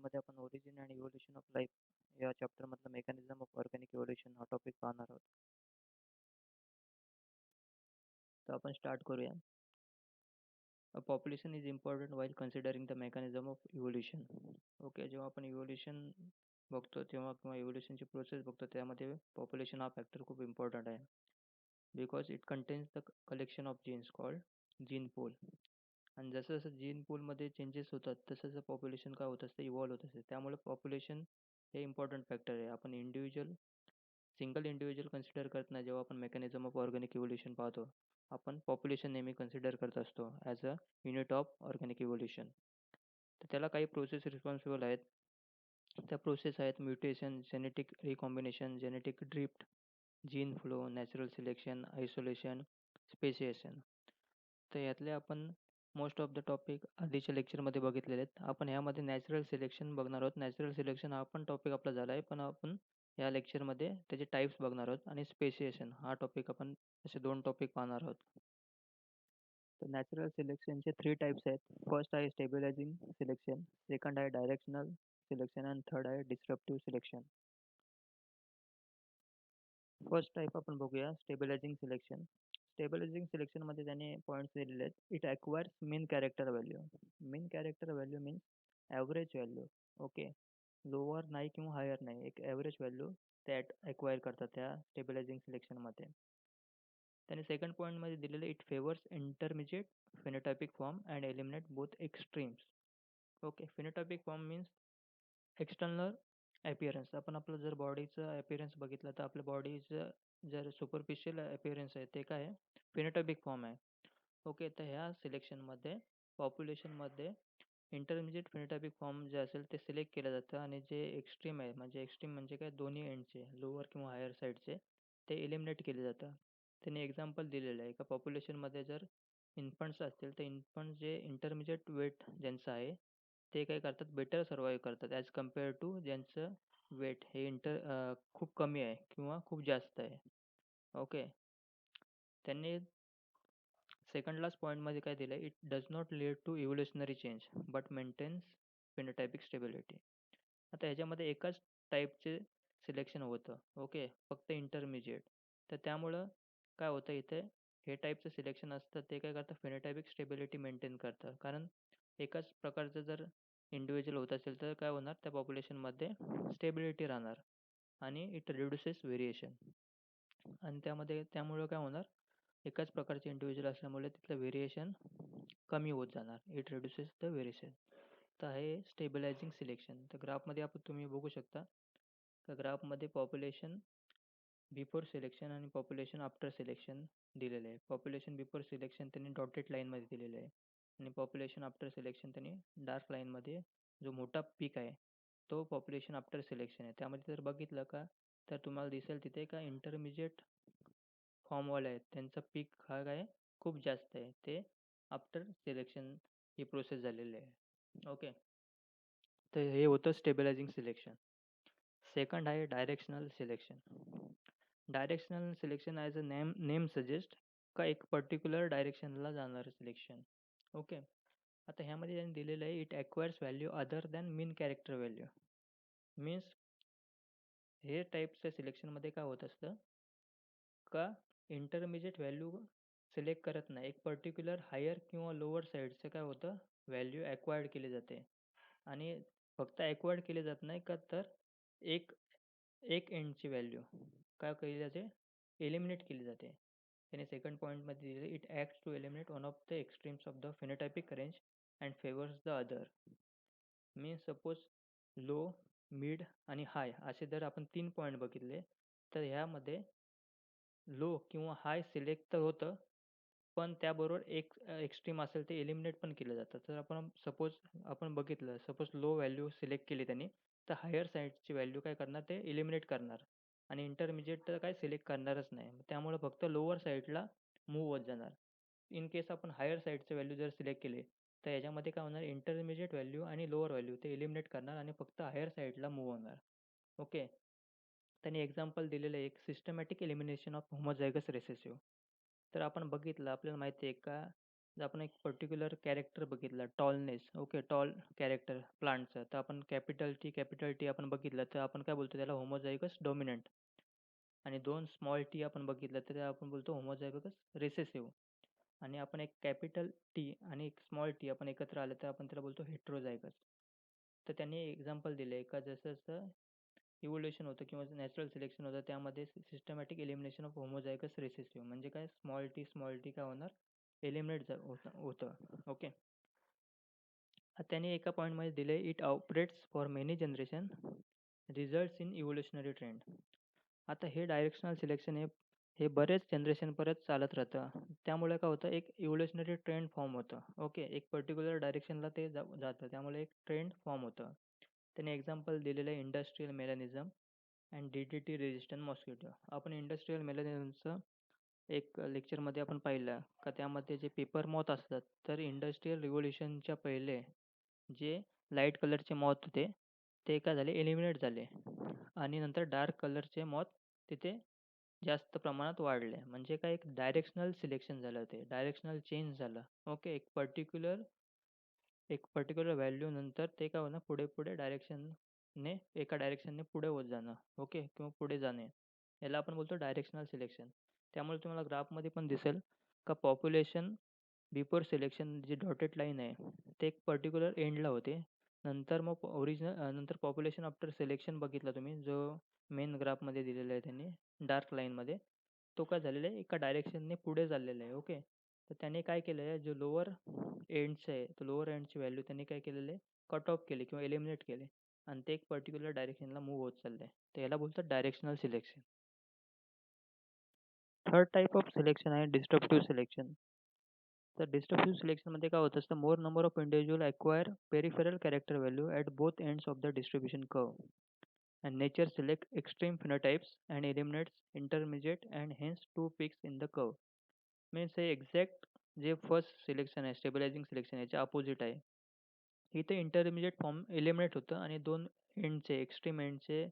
लेक्चरमध्ये आपण origin and evolution of life या चॅप्टरमधलं मेकॅनिझम ऑफ ऑर्गॅनिक इव्होल्यूशन हा टॉपिक पाहणार आहोत. तर आपण स्टार्ट करूया. A population is important while considering the mechanism of evolution. Okay, जेव्हा आपण इव्होल्यूशन बघतो तेव्हा किंवा इव्होल्यूशनची प्रोसेस बघतो त्यामध्ये पॉप्युलेशन हा फॅक्टर खूप इम्पॉर्टंट आहे. Because it contains the collection of genes called gene pool. आणि जसं जसं जीन पूलमध्ये चेंजेस होतात तसं तसं पॉप्युलेशन काय होत असतं, इव्हॉल्व होत असते. त्यामुळे पॉप्युलेशन हे इम्पॉर्टंट फॅक्टर आहे. आपण सिंगल इंडिव्हिज्युअल कन्सिडर करत नाही जेव्हा आपण मेकॅनिझम ऑफ ऑर्गॅनिक इव्होल्यूशन पाहतो. आपण पॉप्युलेशन नेहमी कन्सिडर करत असतो as a unit of organic evolution. तर त्याला काही प्रोसेस रिस्पॉन्सिबल आहेत. त्या प्रोसेस आहेत mutation, genetic recombination, genetic drift, gene flow, natural selection, isolation, speciation. तर यातले आपण मोस्ट ऑफ द टॉपिक आधीच्या लेक्चरमध्ये बघितलेले आहेत. आपण ह्यामध्ये नॅचरल सिलेक्शन बघणार आहोत. नॅचरल सिलेक्शन हा पण टॉपिक आपला झाला आहे, पण आपण या लेक्चरमध्ये त्याचे टाईप्स बघणार आहोत आणि स्पेसिएशन हा टॉपिक आपण असे 2 टॉपिक पाहणार आहोत. तर नॅचरल सिलेक्शनचे 3 टाइप्स आहेत. फर्स्ट आहे स्टेबिलायझिंग सिलेक्शन, सेकंड आहे डायरेक्शनल सिलेक्शन आणि थर्ड आहे डिस्रप्टिव्ह सिलेक्शन. फर्स्ट टाइप आपण बघूया स्टेबिलायझिंग सिलेक्शन. स्टेबिलायझिंग सिलेक्शनमध्ये त्याने पॉईंट्स दिलेले आहेत. It acquires mean character value. Mean character value means average value. Okay, lower नाही किंवा हायर नाही, एक ॲव्हरेज व्हॅल्यू ते ॲक्वायर करतात त्या स्टेबिलायझिंग सिलेक्शनमध्ये. त्याने सेकंड पॉईंटमध्ये दिलेलं it favours intermediate phenotypic form and eliminate both extremes. Okay, phenotypic form means external appearance. आपण आपलं जर बॉडीचं अपीअरन्स बघितलं तर आपल्या बॉडीचं जर सुपरफिशियल अपीअरन्स आहे ते काय आहे, फिनोटायपिक फॉर्म आहे. ओके, तर ह्या सिलेक्शनमध्ये पॉप्युलेशनमध्ये इंटरमिजिएट फिनोटायपिक फॉर्म जे असेल ते सिलेक्ट केलं जातं आणि जे एक्स्ट्रीम आहे म्हणजे एक्स्ट्रीम म्हणजे काय, दोन्ही एंडचे लोअर किंवा हायर साईडचे ते एलिमिनेट केले जातं. त्यांनी एक्झाम्पल दिलेलं आहे का पॉप्युलेशनमध्ये जर इन्फंट्स असतील तर इन्फंट जे इंटरमिजिएट वेट ज्यांचं आहे ते काय करतात, बेटर सर्व्हाइव्ह करतात ॲज कंपेअर टू ज्यांचं वेट हे खूप कमी आहे किंवा खूप जास्त आहे. ओके, त्यांनी सेकंड लास्ट पॉईंटमध्ये काय दिलं आहे, it does not lead to evolutionary change but maintains phenotypic stability. आता ह्याच्यामध्ये एकाच टाईपचे सिलेक्शन होतं. ओके, फक्त इंटरमिजिएट. तर त्यामुळं काय होतं इथे, हे टाईपचं सिलेक्शन असतं ते काय करतं, फिनोटायपिक स्टेबिलिटी मेंटेन करतं. कारण एकाच प्रकारचं जर इंडिव्हिज्युअल होत असेल तर काय होणार, त्या पॉप्युलेशनमध्ये स्टेबिलिटी राहणार आणि इट रिड्युसेस व्हेरिएशन. आणि त्यामुळं काय होणार, एकाच प्रकारचे इंडिव्हिज्युअल असल्यामुळे तिथलं व्हेरिएशन कमी होत जाणार. It reduces the variation. तर आहे स्टेबिलायझिंग सिलेक्शन. तर ग्राफमध्ये तुम्ही बघू शकता. तर ग्राफमध्ये पॉप्युलेशन बिफोर सिलेक्शन आणि पॉप्युलेशन आफ्टर सिलेक्शन दिलेलं आहे. पॉप्युलेशन बिफोर सिलेक्शन त्यांनी डॉटेड लाईनमध्ये दिलेलं आहे आणि पॉप्युलेशन आफ्टर सिलेक्शन त्यांनी डार्क लाईनमध्ये, जो मोठा पीक आहे तो पॉप्युलेशन आफ्टर सिलेक्शन आहे. त्यामध्ये जर बघितलं का तर तुम्हाला दिसेल तिथे का इंटरमिजिएट फॉर्मवाले आहेत त्यांचा पीक हा काय खूप जास्त आहे. ते आफ्टर सिलेक्शन ही प्रोसेस झालेली आहे. ओके, तर हे होतं स्टेबिलायझिंग सिलेक्शन. सेकंड आहे directional selection. Directional selection as a name suggest का एक पर्टिक्युलर डायरेक्शनला जाणारं सिलेक्शन. ओके, आता ह्यामध्ये त्यांनी दिलेलं आहे it acquires value other than mean character value. Means हे टाईपच्या सिलेक्शनमध्ये काय होत असतं का, इंटरमिजिएट व्हॅल्यू सिलेक्ट करत नाही. एक पर्टिक्युलर हायर किंवा लोअर साईडचं काय होतं, व्हॅल्यू ॲक्वायर्ड केली जाते. आणि फक्त ॲक्वायर्ड केली जात नाही का, तर एक एक एंडची व्हॅल्यू काय केली जाते, एलिमिनेट केली जाते. त्याने सेकंड पॉईंटमध्ये दिले it acts to eliminate one of the extremes of the phenotypic range and favours the other. Means suppose low, mid आणि हाय असे जर आपण 3 पॉईंट बघितले तर ह्यामध्ये लो किंवा हाय सिलेक्ट तर होतं, पण त्याबरोबर एक एक्स्ट्रीम असेल ते एलिमिनेट पण केलं जातं. तर आपण बघितलं, सपोज लो व्हॅल्यू सिलेक्ट केली त्यांनी, तर हायर साईडची व्हॅल्यू काय करणार, ते एलिमिनेट करणार आणि इंटरमिजिएट तर काय सिलेक्ट करणारच नाही. त्यामुळे फक्त लोअर साईडला मूव्ह होत जाणार. इन केस आपण हायर साईडचे व्हॅल्यू जर सिलेक्ट केले, तर याच्यामध्ये काय होणार, इंटरमिजिएट व्हॅल्यू आणि लोअर व्हॅल्यू ते एलिमिनेट करणार आणि फक्त हायर साईडला मूव्ह होणार. ओके, त्यांनी एक्झाम्पल दिलेलं आहे एक systematic elimination of homozygous recessive. तर आपण बघितलं, आपल्याला माहिती आहे का जर आपण एक पर्टिक्युलर कॅरेक्टर बघितला टॉलनेस, ओके, टॉल कॅरेक्टर प्लांटचं, तर आपण कॅपिटल टी आपण बघितलं तर आपण काय बोलतो त्याला होमोझायगस डॉमिनंट. आणि दोन स्मॉल टी आपण बघितलं तर त्याला आपण बोलतो होमोझायगस रिसेसिव्ह. आणि आपण एक कॅपिटल टी आणि एक स्मॉल टी आपण एकत्र आलं तर आपण त्याला बोलतो हेट्रोझायगस. तर त्यांनी एक्झाम्पल दिले का जसं जसं इव्होल्युशन होतं किंवा नॅचरल सिलेक्शन होतं त्यामध्ये systematic elimination of homozygous recessive म्हणजे काय स्मॉल टी काय होणार एलिमिनेट होतं. ओके. त्यांनी एका पॉईंटमध्ये दिले it operates for many generation results in evolutionary trend. आता हे डायरेक्शनल सिलेक्शन हे बरेच जनरेशन परत चालत राहतं. त्यामुळे काय होतं एक इव्होल्युशनरी ट्रेंड फॉर्म होतं. ओके. एक पर्टिक्युलर डायरेक्शनला ते जातं त्यामुळे एक ट्रेंड फॉर्म होतं. त्याने एक्झाम्पल दिलेलं आहे industrial melanism and DDT resistant mosquito. आपण इंडस्ट्रियल मेलॅनिझमचं एक लेक्चरमध्ये आपण पाहिलं का त्यामध्ये जे पेपर मॉथ असतात तर इंडस्ट्रियल रिव्होल्युशनच्या पहिले जे लाईट कलरचे मॉथ होते ते काय झाले एलिमिनेट झाले आणि नंतर डार्क कलरचे मॉथ तिथे जास्त प्रमाणात वाढले. म्हणजे काय एक डायरेक्शनल सिलेक्शन झालं ते डायरेक्शनल चेंज झालं. ओके. एक पर्टिक्युलर व्हॅल्यू नंतर ते काय होणार पुढे पुढे डायरेक्शनने एका डायरेक्शनने पुढे होत जाणं. ओके. किंवा पुढे जाणे याला आपण बोलतो डायरेक्शनल सिलेक्शन. त्यामुळे तुम्हाला ग्राफमध्ये पण दिसेल का पॉप्युलेशन बिफोर सिलेक्शन जी डॉटेड लाईन आहे ते एक पर्टिक्युलर एंडला होते. नंतर मग नंतर पॉप्युलेशन आफ्टर सिलेक्शन बघितला तुम्ही जो मेन ग्राफमध्ये दिलेला आहे त्यांनी डार्क लाईनमध्ये तो काय झालेला आहे एका डायरेक्शनने पुढे चाललेला आहे. ओके. तर त्याने काय केलं आहे जो लोअर एंडचं आहे तो लोअर एंडची व्हॅल्यू त्यांनी काय केलेलं आहे कट ऑफ केले किंवा एलिमिनेट केले आणि ते एक पर्टिक्युलर डायरेक्शनला मूव्ह होत चाललं आहे. तर याला बोलतात directional selection. Third type of selection आहे डिस्ट्रप्टिव्ह सिलेक्शन. तर डिस्ट्रप्टिव्ह सिलेक्शनमध्ये काय होत असतं मोर number of individual acquire peripheral character value at both ends of the distribution curve and nature select extreme phenotypes and eliminates intermediate and hence two peaks in the curve. Means हे exact जे first selection आहे स्टेबलायझिंग selection याच्या opposite आहे. इथे intermediate form eliminate होतं आणि दोन एंडचे extreme एंडचे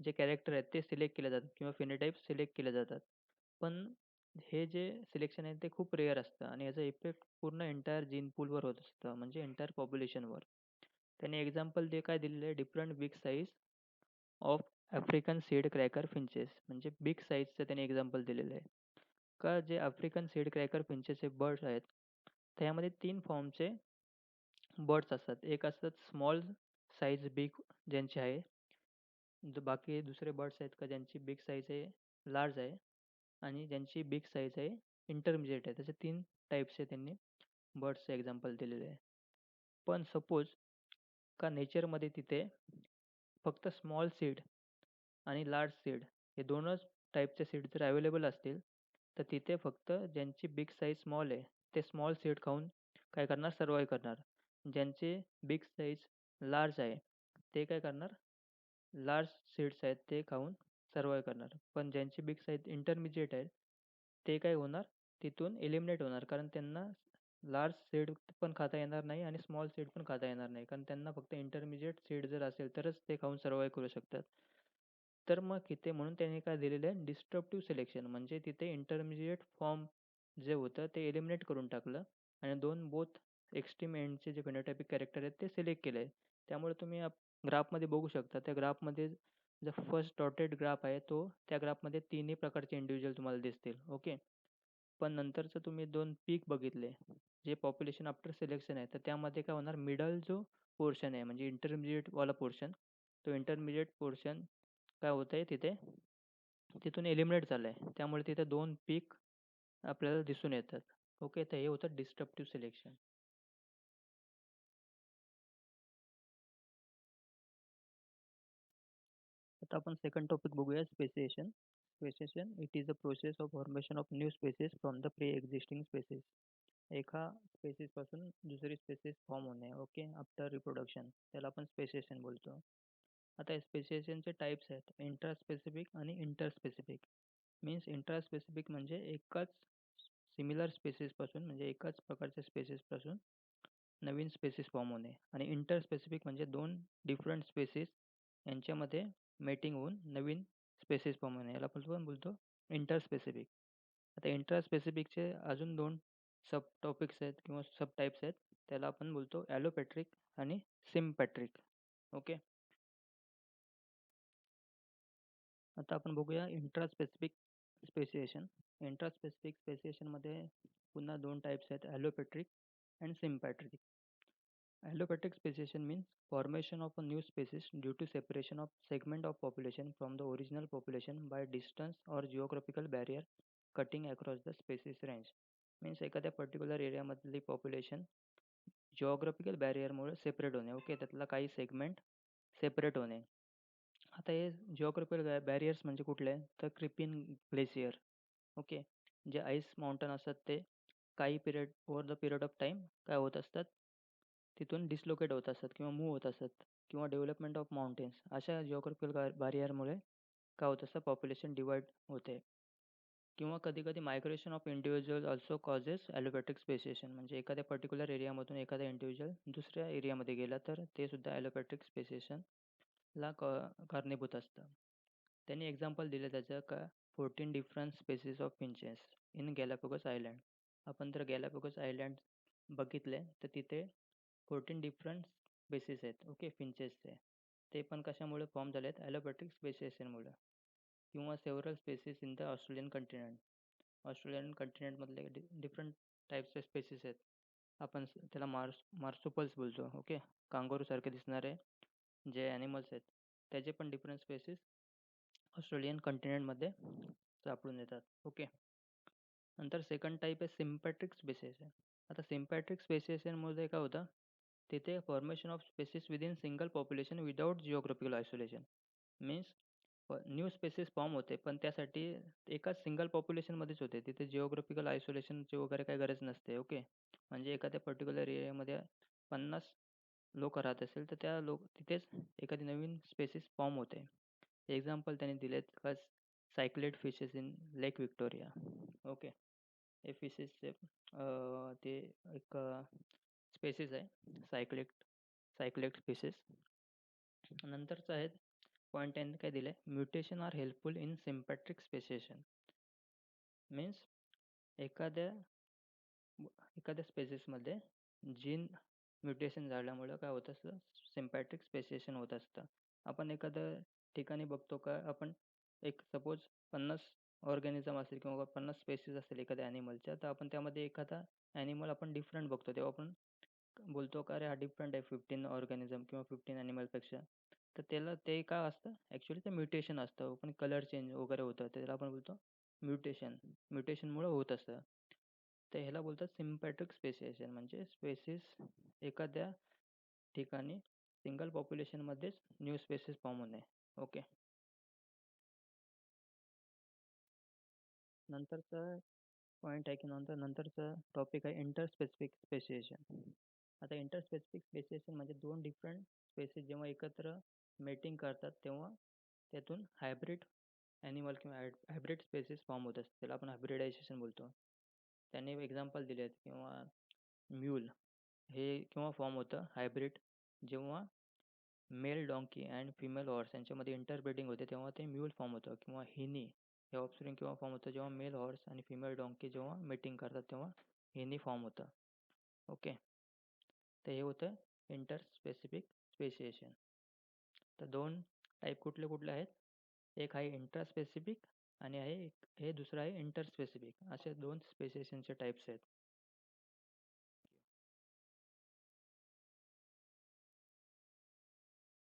जे कॅरेक्टर आहेत ते सिलेक्ट केले जातात किंवा फिनोटाइप सिलेक्ट केले जातात. पण हे जे सिलेक्शन आहे ते खूप रेअर असतं आणि याचा इफेक्ट पूर्ण एंटायर जीन पूलवर होत असतं म्हणजे एंटायर पॉप्युलेशनवर. त्याने एक्झाम्पल ते काय दिलेलं आहे different big size of African seed cracker finches म्हणजे बिग साईजचं त्याने एक्झाम्पल दिलेलं आहे. का जे आफ्रिकन सीड क्रॅकर फिंचेस हे बर्ड्स आहेत त्यामध्ये 3 फॉर्मचे बर्ड्स असतात. एक असतात स्मॉल साईज बिग ज्यांची आहे. बाकी दुसरे बर्ड्स आहेत का ज्यांची बिग साईज आहे लार्ज आहे आणि ज्यांची बिग साईज आहे इंटरमिजिएट आहे. त्याचे 3 टाईप्सचे त्यांनी बर्ड्सचे एक्झाम्पल दिलेले आहे. पण सपोज का नेचरमध्ये तिथे फक्त स्मॉल सीड आणि लार्ज सीड हे दोनच टाईपचे सीड जर अवेलेबल असतील तर तिथे फक्त ज्यांची बिग साईज स्मॉल आहे ते स्मॉल सीड खाऊन काय करणार सर्वाईव्ह करणार. ज्यांचे बिग साईज लार्ज आहे ते काय करणार लार्ज सीड्स आहेत ते खाऊन सर्वाईव्ह करणार. पण ज्यांची बिग साईज इंटरमिजिएट आहे ते काय होणार तिथून एलिमिनेट होणार कारण त्यांना लार्ज सीड पण खाता येणार नाही आणि स्मॉल सीड पण खाता येणार नाही कारण त्यांना फक्त इंटरमिजिएट सीड जर असेल तरच ते खाऊन सर्वाईव्ह करू शकतात. तर मग इथे म्हणून त्यांनी काय दिलेलं आहे डिस्ट्रप्टिव्ह सिलेक्शन म्हणजे तिथे इंटरमिजिएट फॉर्म जे होतं ते एलिमिनेट करून टाकलं आणि दोन बोथ एक्स्ट्रीम एंडचे जे फिनोटायपिक कॅरेक्टर आहेत ते सिलेक्ट केले आहे. त्यामुळे तुम्ही ग्राफमध्ये बघू शकता त्या ग्राफमध्ये जो फर्स्ट डॉटेड ग्राफ आहे तो त्या ग्राफमध्ये तिन्ही प्रकारचे इंडिव्हिज्युअल तुम्हाला दिसतील. ओके. पण नंतरचं तुम्ही 2 पीक बघितले जे पॉप्युलेशन आफ्टर सिलेक्शन आहे तर त्यामध्ये काय होणार मिडल जो पोर्शन आहे म्हणजे इंटरमिजिएट वाला पोर्शन तो इंटरमिजिएट पोर्शन काय होत आहे तिथे तिथून एलिमिनेट झालं आहे. त्यामुळे तिथे 2 पीक आपल्याला दिसून येतात. ओके. तर हे होतं डिस्ट्रप्टिव्ह सिलेक्शन. आता आपण सेकंड टॉपिक बघूया speciation. Speciation it is a process of formation of new species from the pre existing species. एका स्पेसिसपासून दुसरी स्पेसिस फॉर्म होणे. ओके. आफ्टर रिप्रोडक्शन त्याला आपण स्पेसिएशन बोलतो. आता स्पेसिएशनचे टाईप्स आहेत इंट्रास्पेसिफिक आणि इंटरस्पेसिफिक. मीन्स इंट्रास्पेसिफिक म्हणजे एकाच सिमिलर स्पेसिसपासून म्हणजे एकाच प्रकारच्या स्पेसिसपासून नवीन स्पेसिस फॉर्म होणे आणि इंटरस्पेसिफिक म्हणजे दोन डिफरंट स्पेसिस यांच्यामध्ये मेटिंग होऊन नवीन स्पेसिस फॉर्म होणे याला आपण पण बोलतो इंटरस्पेसिफिक. आता इंट्रास्पेसिफिकचे अजून 2 सब टॉपिक्स आहेत किंवा सब टाईप्स आहेत त्याला आपण बोलतो ॲलोपॅट्रिक आणि सिम्पॅट्रिक. ओके. आता आपण बघूया इंट्रास्पेसिफिक स्पेसिएशन. इंट्रास्पेसिफिक स्पेसिएशनमध्ये पुन्हा दोन टाईप्स आहेत ॲलोपॅट्रिक and सिम्पॅट्रिक. Allopathic speciation means formation of a new species due to separation of segment of population from the original population by distance or geographical barrier cutting across the species range. Means एखाद्या particular एरियामधली population geographical बॅरियरमुळे separate होणे. Okay, त्यातला काही segment separate होणे. आता हे geographical barriers म्हणजे कुठले, तर क्रिपिन ग्लेशियर. ओके, जे आईस माउंटन असतात ते काही period over the period of time काय होत असतात, तिथून डिस्लोकेट होत असतात किंवा मूव्ह होत असतात किंवा डेव्हलपमेंट ऑफ माउंटेन्स अशा जिओग्राफिकल बॅरियरमुळे काय होत असतं, पॉप्युलेशन डिवाइड होते. किंवा कधी-कधी migration of individual also causes allopathic speciation. म्हणजे एखाद्या पर्टिक्युलर एरियामधून एखादा इंडिव्हिज्युअल दुसऱ्या एरियामध्ये गेला तर ते सुद्धा ॲलोपॅथिक स्पेसिएशनला कारणीभूत असतं. त्यांनी एक्झाम्पल दिलं त्याचं का 14 different species of finches in Galapagos island. आपण जर गॅलापगोस आयलँड बघितले तर तिथे 14 डिफरंट स्पेसिस आहेत. ओके, फिंचेसचे. ते पण कशामुळे फॉर्म झाले आहेत, ॲलोपॅथिक स्पेसिएशनमुळे. किंवा several species in the Australian continent. Australian कंटिनेंटमधले डिफरंट टाईप्सचे स्पेसिस आहेत. आपण त्याला मार्सुपल्स बोलतो. ओके, कांगारूसारखे दिसणारे जे ॲनिमल्स आहेत त्याचे पण डिफरंट स्पेसिस ऑस्ट्रेलियन कंटिनेंटमध्ये सापडून येतात. ओके. नंतर सेकंड टाईप आहे सिम्पॅट्रिक स्पेसिएशन. आता सिम्पॅट्रिक स्पेसिएशनमध्ये काय होतं, तिथे formation of species within single population without geographical isolation. Means new species form होते पण त्यासाठी एकाच सिंगल पॉप्युलेशनमध्येच होते. तिथे जिओग्राफिकल आयसोलेशनची वगैरे काही गरज नसते. ओके. म्हणजे एखाद्या पर्टिक्युलर एरियामध्ये 50 लोक राहत असेल तर त्या तिथेच एखादी नवीन स्पेसिस फॉर्म होते. एक्झाम्पल त्यांनी दिलेत का cichlid fishes in lake Victoria. Okay. हे फिशेसचे ते एक स्पेसिस आहे सायक्लेड फिशेस. नंतरचं आहे पॉईंट त्यांनी काय दिलं आहे, mutation are helpful in sympatric speciation. Means एखाद्या एखाद्या स्पेसिसमध्ये जीन म्युटेशन झाल्यामुळं काय होत असतं, सिम्पॅट्रिक स्पेसिएशन होत असतं. आपण एखाद्या ठिकाणी बघतो का, आपण एक सपोज 50 ऑर्गॅनिझम असेल किंवा 50 स्पेसिस असेल एखाद्या ॲनिमलच्या, तर आपण त्यामध्ये एखादा ॲनिमल आपण डिफरंट बघतो. तेव्हा आपण बोलतो का अरे हा डिफरंट आहे 15 ऑर्गॅनिझम किंवा 15 ॲनिमलपेक्षा. तर त्याला ते काय असतं, ॲक्च्युली ते म्युटेशन असतं. पण कलर चेंज वगैरे होतं त्याला आपण बोलतो म्युटेशन. म्युटेशनमुळं होत असतं. तर ह्याला बोलतात सिम्पॅट्रिक स्पेसिएशन. म्हणजे स्पेसिस एखाद्या ठिकाणी सिंगल पॉप्युलेशनमध्येच न्यू स्पेसिस फॉर्म होणे. ओके. नंतरचा पॉईंट आहे की नंतरचं टॉपिक आहे इंटरस्पेसिफिक स्पेसिएशन. आता इंटरस्पेसिफिक स्पेसिएशन म्हणजे दोन डिफरंट स्पेसिस जेव्हा एकत्र मेटिंग करतात तेव्हा त्यातून हायब्रिड ॲनिमल किंवा हायब्रिड स्पेसिस फॉर्म होत असते. त्याला आपण हायब्रिडायझेशन बोलतो. त्यांनी एक्झाम्पल दिले आहेत किंवा म्यूल हे केव्हा फॉर्म होतं हायब्रिड, जेव्हा male donkey and female horse यांच्यामध्ये इंटरब्रीडिंग होते तेव्हा ते म्यूल फॉर्म होतं. किंवा हिनी हे ऑफस्प्रिंग केव्हा फॉर्म होतं, जेव्हा मेल हॉर्स आणि फिमेल डॉंकी जेव्हा मीटिंग करतात तेव्हा हिनी फॉर्म होतं. ओके. तर हे होतं इंटर स्पेसिफिक स्पेसिएशन. तर दोन टाईप कुठले कुठले आहेत, एक आहे इंट्रा स्पेसिफिक आणि हे दुसरं आहे इंटर स्पेसिफिक. असे दोन स्पेसिएशनचे टाईप्स आहेत.